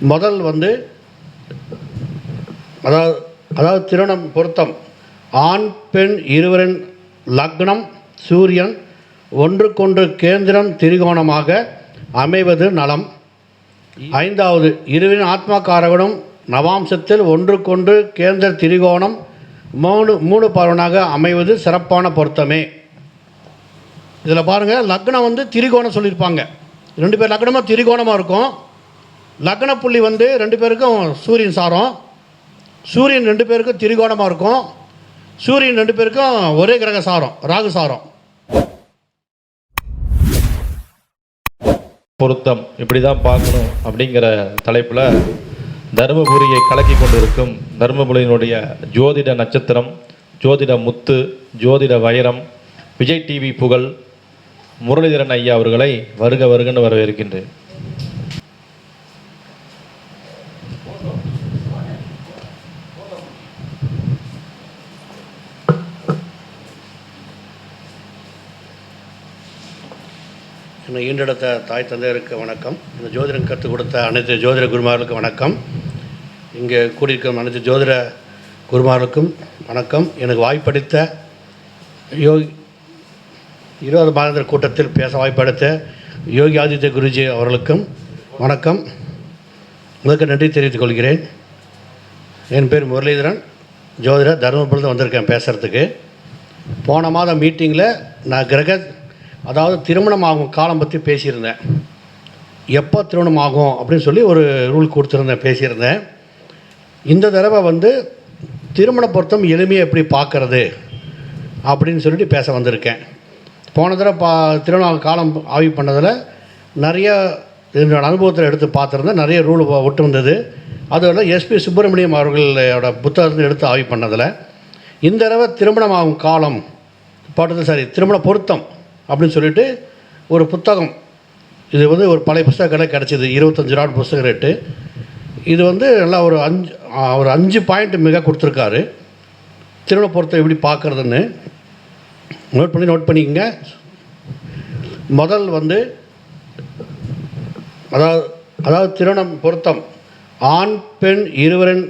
முதல் வந்து அதாவது திருமணம் பொருத்தம் ஆண் பெண் இருவரின் லக்னம் சூரியன் ஒன்றுக்கொன்று கேந்திரம் திரிகோணமாக அமைவது நலம். ஐந்தாவது இருவரின் ஆத்மாக்காரகனும் நவாம்சத்தில் ஒன்றுக்கொன்று கேந்திர திரிகோணம் மூணு பருவனாக அமைவது சிறப்பான பொருத்தமே. இதில் பாருங்கள், லக்னம் வந்து திரிகோணம் சொல்லியிருப்பாங்க. 2 பேர் லக்னமாக திரிகோணமாக இருக்கும். லக்ன புள்ளி வந்து 2 பேருக்கும் சூரியன் சாரம், சூரியன் 2 பேருக்கும் திரிகோணமாக இருக்கும், சூரியன் 2 பேருக்கும் ஒரே கிரக சாரம் ராகு சாரம். பொருத்தம் இப்படி தான் பார்க்கணும் அப்படிங்கிற தலைப்பில் தருமபுரியை கலக்கி கொண்டிருக்கும் தருமபுரியினுடைய ஜோதிட நட்சத்திரம், ஜோதிட முத்து, ஜோதிட வைரம், விஜய் டிவி புகழ் முரளிதரன் ஐயா அவர்களை வருக வருகன்னு வரவேற்கின்றேன். என்னை ஈண்டெடுத்த தாய் தந்தையருக்கு வணக்கம். இந்த ஜோதிடம் கற்றுக் கொடுத்த அனைத்து ஜோதிட குருமார்களுக்கும் வணக்கம். இங்கே கூடியிருக்கும் அனைத்து ஜோதிட குருமார்களுக்கும் வணக்கம். எனக்கு வாய்ப்பளித்த 20 மாதங்கள் கூட்டத்தில் பேச வாய்ப்பளித்த யோகி ஆதித்ய குருஜி அவர்களுக்கும் வணக்கம். உங்களுக்கு நன்றி தெரிவித்துக் கொள்கிறேன். என் பேர் முரளிதரன், ஜோதிட தருமபுரியில் வந்திருக்கேன் பேசுகிறதுக்கு. போன மாதம் மீட்டிங்கில் நான் அதாவது திருமணம் ஆகும் காலம் பற்றி பேசியிருந்தேன். எப்போ திருமணம் ஆகும் அப்படின்னு சொல்லி ஒரு ரூல் பேசியிருந்தேன். இந்த தடவை வந்து திருமண பொருத்தம் எளிமையாக எப்படி பார்க்கறது அப்படின்னு சொல்லிட்டு பேச வந்திருக்கேன். போன தடவை திருமண காலம் ஆய்வு பண்ணதில் நிறைய என்னோடய அனுபவத்தில் எடுத்து பார்த்துருந்தேன். நிறைய ரூல் ஒட்டு வந்தது. அதோட எஸ்பி சுப்பிரமணியம் அவர்களோட புத்தகத்தில் எடுத்து ஆய்வு பண்ணதில் இந்த தடவை திருமணம் ஆகும் காலம் திருமண பொருத்தம் அப்படின்னு சொல்லிட்டு ஒரு புத்தகம், இது வந்து ஒரு பழைய புத்தக கடை கிடச்சிது, 25 ரூபா புத்தக ரேட்டு. இது வந்து நல்லா ஒரு 5 பாயிண்ட் மிக கொடுத்துருக்காரு. திருமண பொருத்தம் எப்படி பார்க்குறதுன்னு நோட் பண்ணிக்கங்க. முதல் வந்து அதாவது திருமணம் பொருத்தம் ஆண் பெண் இருவரின்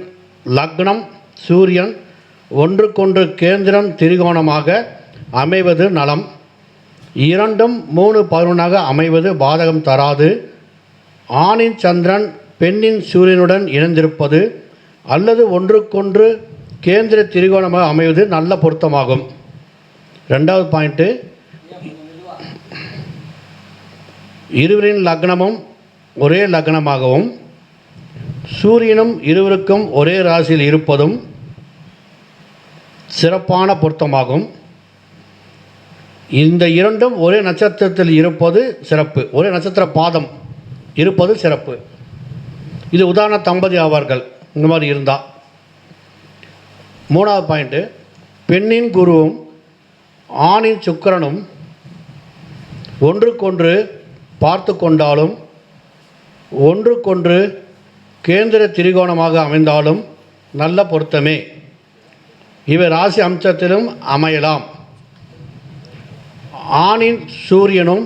லக்னம் சூரியன் ஒன்றுக்கொன்று கேந்திரம் திரிகோணமாக அமைவது நலம். 2 3 11 அமைவது பாதகம் தராது. ஆணின் சந்திரன் பெண்ணின் சூரியனுடன் இணைந்திருப்பது அல்லது ஒன்றுக்கொன்று கேந்திர திரிகோணமாக அமைவது நல்ல பொருத்தமாகும். 2வது பாயிண்ட்டு, இருவரின் லக்னமும் ஒரே லக்னமாகவும் சூரியனும் இருவருக்கும் ஒரே ராசியில் இருப்பதும் சிறப்பான பொருத்தமாகும். இந்த 2ம் ஒரே நட்சத்திரத்தில் இருப்பது சிறப்பு, ஒரே நட்சத்திர பாதம் இருப்பது சிறப்பு. இது உதாரண தம்பதி ஆவார்கள் இந்த மாதிரி இருந்தால். 3வது பாயிண்ட்டு, பெண்ணின் குருவும் ஆணின் சுக்கிரனும் ஒன்றுக்கொன்று பார்த்து கொண்டாலும் ஒன்றுக்கொன்று கேந்திர திரிகோணமாக அமைந்தாலும் நல்ல பொருத்தமே. இவை ராசி அம்சத்திலும் அமையலாம். ஆணின் சூரியனும்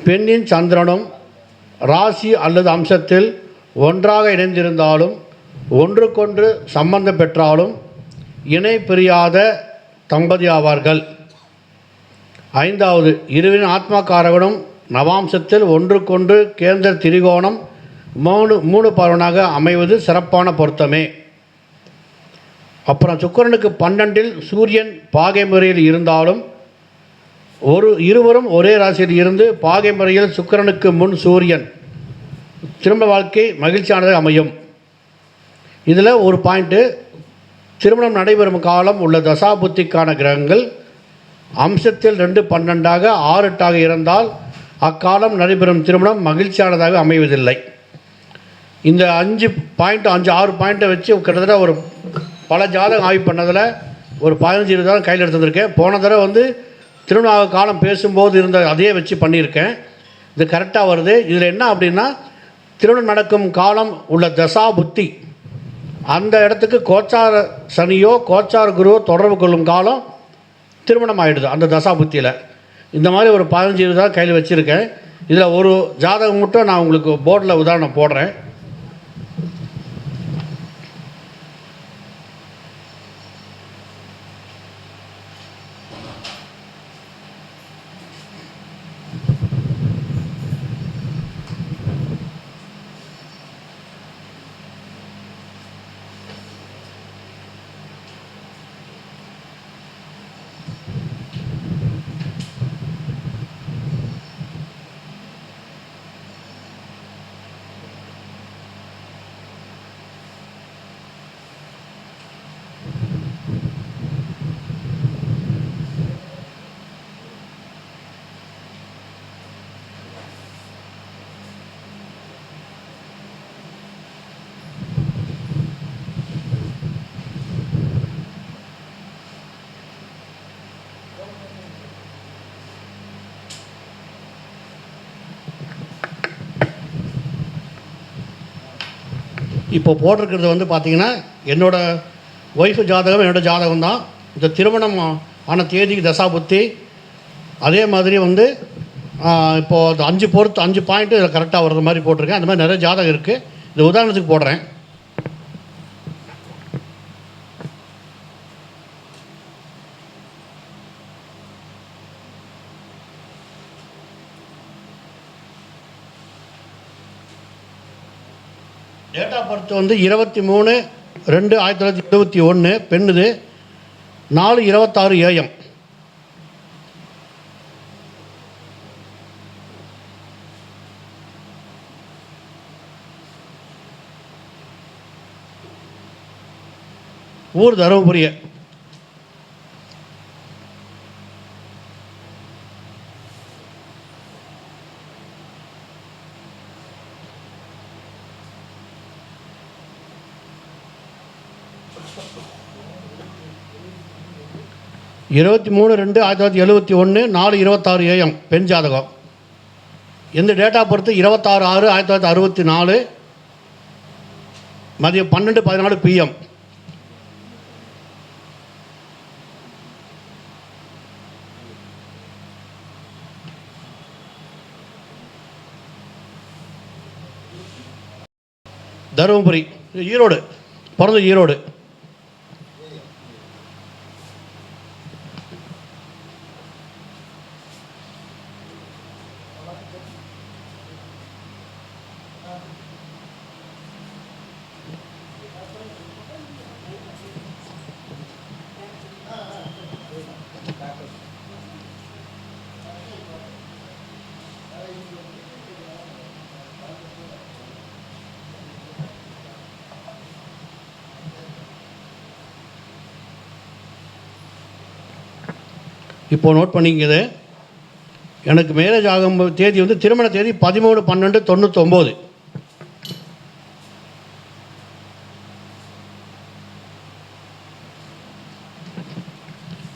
பெண்ணின் சந்திரனும் ராசி அல்லது அம்சத்தில் ஒன்றாக இணைந்திருந்தாலும் ஒன்றுக்கொன்று சம்பந்தம் பெற்றாலும் இணை பிரியாத தம்பதி ஆவார்கள். 5வது இருவரின் ஆத்மாக்காரகனும் நவாம்சத்தில் ஒன்றுக்கொன்று கேந்திர திரிகோணம் மூணு பருவனாக அமைவது சிறப்பான பொருத்தமே. அப்புறம் சுக்கிரனுக்கு 12இல் சூரியன் பாகை முறையில் இருந்தாலும் இருவரும் ஒரே ராசியில் இருந்து பாகை முறையில் சுக்கிரனுக்கு முன் சூரியன் திருமண வாழ்க்கை மகிழ்ச்சியானதாக அமையும். இதில் ஒரு பாயிண்ட்டு, திருமணம் நடைபெறும் காலம் உள்ள தசாபுத்திக்கான கிரகங்கள் அம்சத்தில் 2 12 6 8 இருந்தால் அக்காலம் நடைபெறும் திருமணம் மகிழ்ச்சியானதாக அமைவதில்லை. இந்த 5 பாயிண்ட் 6 பாயிண்ட்டை வச்சு கிட்டத்தட்ட ஒரு பல ஜாதகம் ஆய்வு பண்ணதில் ஒரு 15-20 கையில் எடுத்துருக்கேன். போன தடவை வந்து திருமண காலம் பேசும்போது இருந்த அதையே வச்சு பண்ணியிருக்கேன். இது கரெக்டாக வருது. இதில் என்ன அப்படின்னா, திருமணம் நடக்கும் காலம் உள்ள தசா புத்தி அந்த இடத்துக்கு கோச்சார சனியோ கோச்சார குருவோ தொடர்பு கொள்ளும் காலம் திருமணம் ஆகிடுது அந்த தசா புத்தியில். இந்த மாதிரி ஒரு 15-20 கையில் வச்சுருக்கேன். இதில் ஒரு ஜாதகம் மட்டும் நான் உங்களுக்கு போர்டில் உதாரணம் போடுறேன். இப்போ போட்டிருக்கிறது வந்து பார்த்திங்கன்னா என்னோடய ஒய்ஃபு ஜாதகம் என்னோடய ஜாதகம் தான். இந்த திருமணம் ஆன தேதிக்கு தசாபுத்தி அதே மாதிரி வந்து இப்போது 5 பாயிண்ட்டு இதில் கரெக்டாக வர்ற மாதிரி போட்டிருக்கேன். அந்த மாதிரி நிறைய ஜாதகம் இருக்குது. இந்த உதாரணத்துக்கு போடுறேன். டேட் ஆஃப் பர்த் வந்து 23/2/1971 பெண்ணுது, 4:26 AM. ஊர் தருமபுரி. இருபத்தி 23/2/1971 4:26 AM பெண் ஜாதகம். எந்த டேட் ஆஃப் பர்த் 26/6/1964 மதியம் 12:14 PM. தருமபுரி, ஈரோடு, பிறந்த ஈரோடு. இப்போது நோட் பண்ணிக்கிறது. எனக்கு மேரேஜ் ஆகும் தேதி வந்து திருமண தேதி 13/12/99.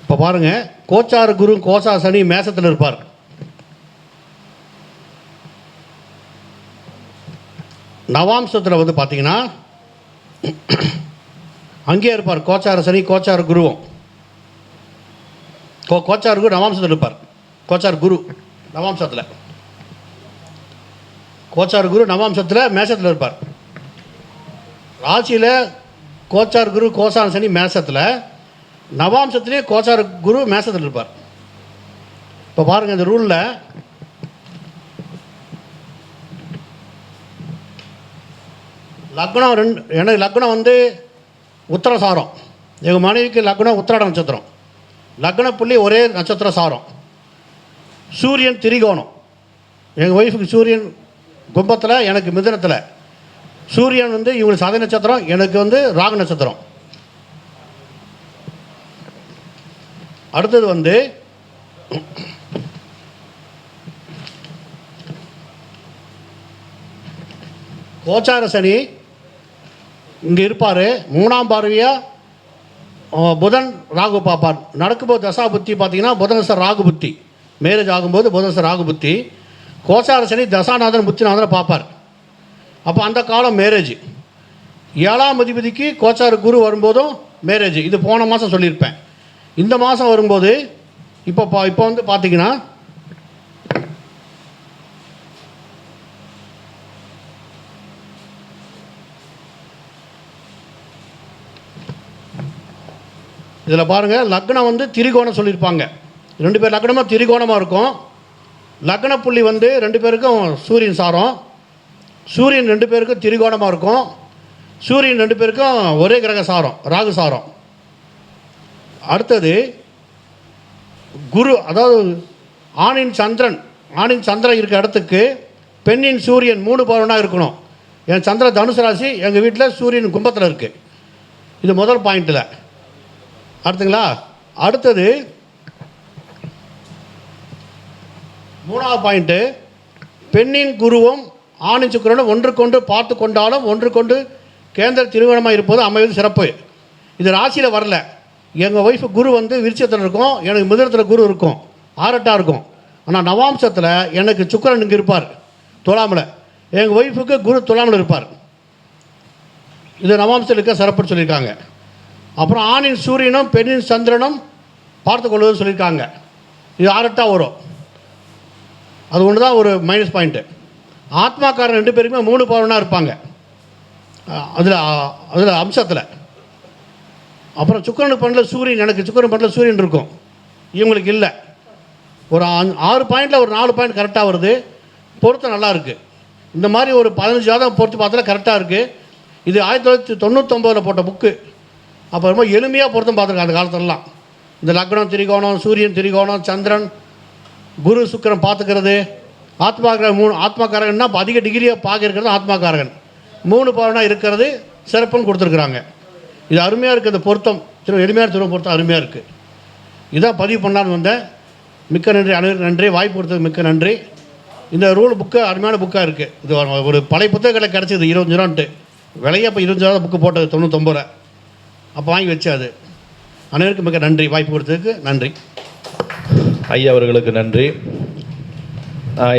இப்போ பாருங்கள், கோச்சார குரு கோசா சனி மேசத்தில் இருப்பார். நவாம்சத்தில் வந்து பார்த்தீங்கன்னா அங்கேயே இருப்பார். கோச்சார சனி கோச்சார குருவும் கோச்சார் குரு நவாம்சத்தில் இருப்பார். கோச்சார் குரு நவாம்சத்தில், கோச்சார் குரு நவாம்சத்தில் மேசத்தில் இருப்பார். ராசியில் கோச்சார் குரு கோசான சனி மேசத்தில், நவாம்சத்திலே கோச்சார் குரு மேசத்தில் இருப்பார். இப்போ பாருங்கள், இந்த ரூலில் லக்னம் எனக்கு லக்னம் வந்து உத்தரசாரம், எங்கள் மனைவிக்கு லக்னம் உத்திராட நட்சத்திரம், லக்ன புள்ளி ஒரே நட்சத்திர சாரம், சூரியன் திரிகோணம். எங்கள் ஒய்ஃபுக்கு சூரியன் கும்பத்தில், எனக்கு மிதுனத்தில். சூரியன் வந்து இவங்களுக்கு சதய நட்சத்திரம், எனக்கு வந்து ராகு நட்சத்திரம். அடுத்தது வந்து கோச்சார சனி இங்கே இருப்பார். 3ஆம் பார்வையாக புதன் ராகு பார்ப்பார். நடக்கும்போது தசா புத்தி பார்த்தீங்கன்னா புதன் சார் ராகு புத்தி. மேரேஜ் ஆகும்போது புதன் சார் ராகு புத்தி. கோச்சார சனி தசாநாதன் புத்திநாதனை பார்ப்பார். அப்போ அந்த காலம் மேரேஜ். 7ஆம் அதிபதிக்கு கோச்சார குரு வரும்போதும் மேரேஜ். இது போன மாதம் சொல்லியிருப்பேன். இந்த மாதம் வரும்போது இப்போ வந்து பார்த்தீங்கன்னா இதில் பாருங்கள், லக்னம் வந்து திரிகோணம் சொல்லியிருப்பாங்க. 2 பேர் லக்னமாக திரிகோணமாக இருக்கும். லக்ன புள்ளி வந்து 2 பேருக்கும் சூரியன் சாரம். சூரியன் 2 பேருக்கும் திரிகோணமாக இருக்கும். சூரியன் 2 பேருக்கும் ஒரே கிரக சாரம், ராகு சாரம். அடுத்தது குரு, அதாவது ஆணின் சந்திரன் இருக்க இடத்துக்கு பெண்ணின் சூரியன் 3 பவனாக இருக்கணும். என் சந்திரன் தனுசு ராசி, எங்கள் வீட்டில் சூரியன் கும்பத்தில் இருக்குது. இது முதல் பாயிண்ட்டில். அடுத்துங்களா, அடுத்தது 3வது பாயிண்ட்டு, பெண்ணின் குருவும் ஆணின் சுக்கிரனும் ஒன்றுக்கொண்டு பார்த்து கொண்டாலும் ஒன்றுக்கொண்டு கேந்திர திருமணமாக இருப்பது அமைவது சிறப்பு. இது ராசியில் வரல. எங்கள் ஒய்ஃபு குரு வந்து விருச்சிகத்தில் இருக்கும், எனக்கு மிதுனத்தில் குரு இருக்கும், 6-8 இருக்கும். ஆனால் நவாம்சத்தில் எனக்கு சுக்கிரன் இங்கே இருப்பார் துலாமில், எங்கள் ஒய்ஃபுக்கு குரு துலாமில் இருப்பார். இது நவாம்சத்தில் இருக்க சிறப்புன்னு சொல்லியிருக்காங்க. அப்புறம் ஆணின் சூரியனும் பெண்ணின் சந்திரனும் பார்த்து கொள்வதுன்னு சொல்லியிருக்காங்க. இது 6-8 வரும். அது ஒன்று தான் ஒரு மைனஸ் பாயிண்ட்டு. ஆத்மாக்காரன் 2 பேருக்குமே 3 பவனாக இருப்பாங்க அதில் அம்சத்தில். அப்புறம் சுக்கிரனுக்கு பண்ணல சூரியன், எனக்கு சுக்கிரன் பண்ணல சூரியன் இருக்கும், இவங்களுக்கு இல்லை. ஒரு 6 பாயிண்டில் ஒரு 4 பாயிண்ட் கரெக்டாக வருது. பொருத்தம் நல்லா இருக்குது. இந்த மாதிரி ஒரு 15 ஜாதகம் பொறுத்து பார்த்தால கரெக்டாக இருக்குது. இது 1999 போட்ட புக்கு. அப்போ ரொம்ப எளிமையாக பொருத்தம் பார்த்துருக்காங்க அந்த காலத்துலலாம். இந்த லக்னம் திரிகோணம், சூரியன் திரிகோணம், சந்திரன் குரு சுக்கிரன் பார்த்துக்கிறது. ஆத்மாக்காரகன்னா இப்போ அதிக டிகிரியாக பார்க்கிறது ஆத்மாக்காரகன் 3 பவனாக இருக்கிறது சிறப்புன்னு கொடுத்துருக்குறாங்க. இது அருமையாக இருக்குது. அந்த பொருத்தம் எளிமையான திரும்ப பொருத்தம் அருமையாக இருக்குது. இதான் பதிவு பண்ணலான்னு வந்தேன். மிக்க நன்றி, அனைவருக்கும் நன்றி. வாய்ப்பு கொடுத்தது மிக்க நன்றி. இந்த ரூல் புக்கு அருமையான புக்காக இருக்குது. இது ஒரு பழைய புத்தகங்களை கிடச்சிது 20 ரூபான்ட்டு. விலையை அப்போ 20 ரூபா புக்கு போட்டது 99. அப்போ வாங்கி வச்சு அது. அனைவருக்கும் மிக்க நன்றி, வாய்ப்பு கொடுத்ததுக்கு நன்றி. ஐயா அவர்களுக்கு நன்றி.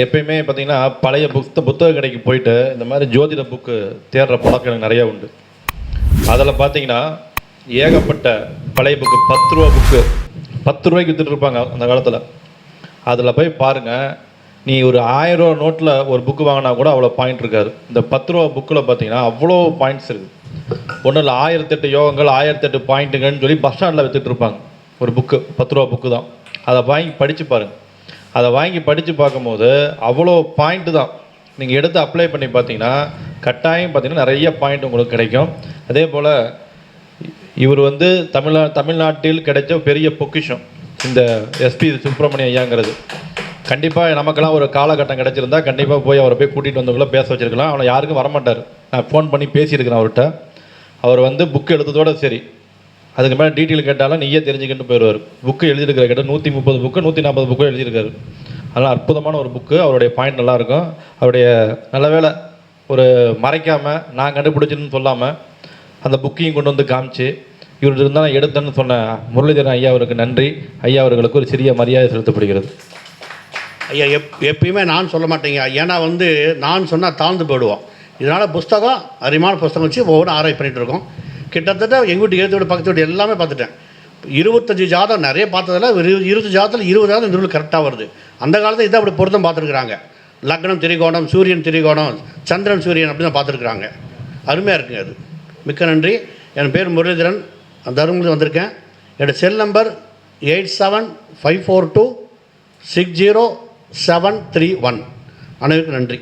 எப்பயுமே பார்த்திங்கன்னா பழைய புத்தக கடைக்கு போயிட்டு இந்த மாதிரி ஜோதிட புக்கு தேடுற பழக்கம் எனக்கு நிறையா உண்டு. அதில் பார்த்தீங்கன்னா ஏகப்பட்ட பழைய புக்கு 10 ரூபா புக்கு 10 ரூபாய்க்கு விற்றுட்டு இருப்பாங்க அந்த காலத்தில். அதில் போய் பாருங்கள், நீ ஒரு 1000 ரூபா நோட்டில் ஒரு புக்கு வாங்கினா கூட அவ்வளோ பாயிண்ட் இருக்காது. இந்த 10 ரூபா புக்கில் பார்த்தீங்கன்னா அவ்வளோ பாயிண்ட்ஸ் இருக்குது. ஒன்றும் இல்லை, 1008 யோகங்கள் 1008 பாயிண்ட்டுங்கன்னு சொல்லி பஸ் ஸ்டாண்டில் விற்றுட்டு இருப்பாங்க. ஒரு புக்கு 10 ரூபா புக்கு தான். அதை வாங்கி படித்து பாருங்கள். அதை வாங்கி படித்து பார்க்கும்போது அவ்வளோ பாயிண்ட்டு தான். நீங்கள் எடுத்து அப்ளை பண்ணி பார்த்தீங்கன்னா கட்டாயம் பார்த்தீங்கன்னா நிறைய பாயிண்ட் உங்களுக்கு கிடைக்கும். அதே போல் இவர் வந்து தமிழ்நாட்டில் கிடைச்ச பெரிய பொக்கிஷம் இந்த எஸ்பி சுப்பிரமணியம் ஐயாங்கிறது. கண்டிப்பாக நமக்கெல்லாம் ஒரு காலகட்டம் கிடச்சிருந்தா கண்டிப்பாக போய் அவரை போய் கூட்டிகிட்டு வந்தவங்கள பேச வச்சுருக்கலாம். அவனை யாருக்கும் வரமாட்டார். நான் ஃபோன் பண்ணி பேசியிருக்கிறேன் அவர்கிட்ட. அவர் வந்து புக்கு எடுத்ததோடு சரி, அதுக்கு மேலே டீட்டெயில் கேட்டாலும் நீயே தெரிஞ்சுக்கிட்டு போயிடுவார். புக்கு எழுதியிருக்கிற கேட்டால் 130 புக்கு 140 புக்கு எழுதியிருக்காரு. அதனால் அற்புதமான ஒரு புக்கு. அவருடைய பாயிண்ட் நல்லாயிருக்கும். அவருடைய நல்ல வேலை ஒரு மறைக்காமல் நான் கண்டுபிடிச்சின்னு சொல்லாமல் அந்த புக்கையும் கொண்டு வந்து காமிச்சு இவர்கிட்ட இருந்தால் நான் எடுத்தேன்னு சொன்ன முரளிதரன் ஐயா அவருக்கு நன்றி. ஐயா அவர்களுக்கு ஒரு சிறிய மரியாதை செலுத்தப்படுகிறது. ஐயா எப்பயுமே நான் சொல்ல மாட்டேங்க. ஏன்னா வந்து நான் சொன்னால் தாழ்ந்து போயிடுவோம். இதனால் புஸ்தகம் அருமையான புஸ்தகம் வச்சு ஒவ்வொரு ஆராய்ச்சி பண்ணிகிட்டு இருக்கோம். கிட்டத்தட்ட எங்கள் வீட்டு ஏற்ற வீடு பக்கத்து வீடு எல்லாமே பார்த்துட்டேன். 25 ஜாதகம் நிறைய பார்த்ததில்ல. 20 ஜாதகத்தில் 20 ஜாதகம் இந்த ரூல் கரெக்டாக வருது. அந்த காலத்தில் இதை அப்படி பொருத்தம் பார்த்துருக்குறாங்க. லக்னம் திரிகோணம், சூரியன் திரிகோணம், சந்திரன் சூரியன் அப்படி தான் பார்த்துருக்குறாங்க. அருமையாக இருக்குங்க அது. மிக்க நன்றி. என் பேர் முரளிதரன், தருமபுரி வந்திருக்கேன். என்னோடய செல் நம்பர் 8754260731. அனைவருக்கும் நன்றி.